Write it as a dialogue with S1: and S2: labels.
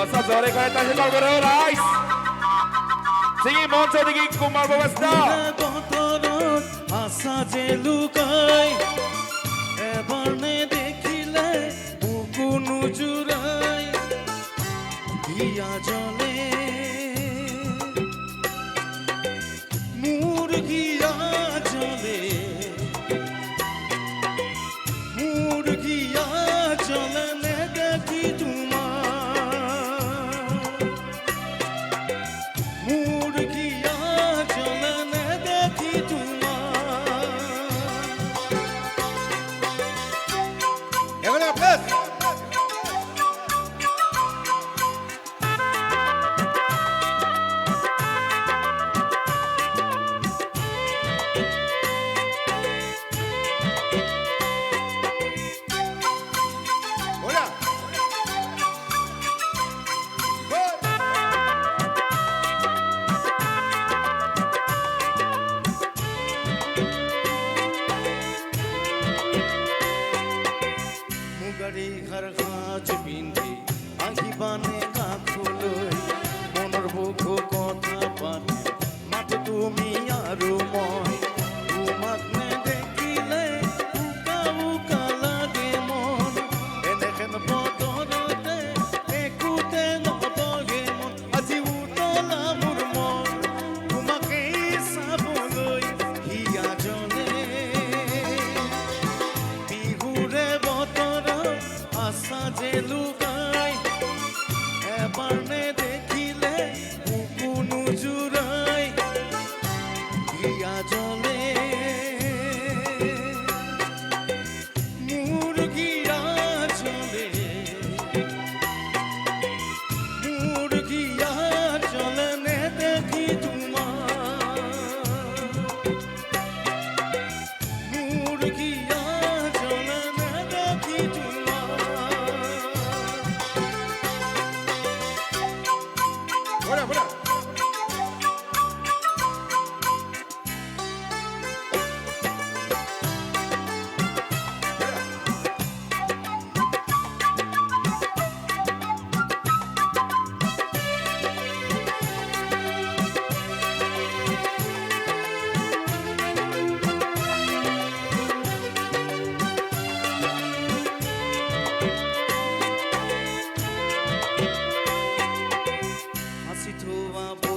S1: Basta sore ko ito si Pagkaro Rice. Sige, Monso, sige, kumarbo basta.
S2: বতরত আশা যে লুকাই এবার নে দেখিলে বুকুনু জুড়াই হিয়া জলে মুরগিয়া জলে মুরগিয়া জলে নে দেখি তোমার মুরগিয়া জলে নে দেখি তোমার
S3: এগুলো প্লেস ওরা
S2: মুগারি ঘর ঘাঁচ পিন্ধি আহিবানে কাকুলৈ মনৰ বুক কথা পাতে মাতো তুমি আৰু মই তোমাক নেদেখিলে উকা উকা লাগে মন এনেহেন বতৰতে একোতে নবহে মন আজি উতলা মোৰ মন তোমাকেই চাবলৈ হিয়া জলে বিহুৰে বতৰত আশা যে লুকাই এবাৰ নে দেখিলে বুকুনু জুৰাই হিয়া জলে মুরগিয়া জলে মুরগিয়া জলে নে দেখি তোমার মুরগিয়া জলে নে দেখি তোমার
S3: ওরা ওরা
S2: হাসি থোৱা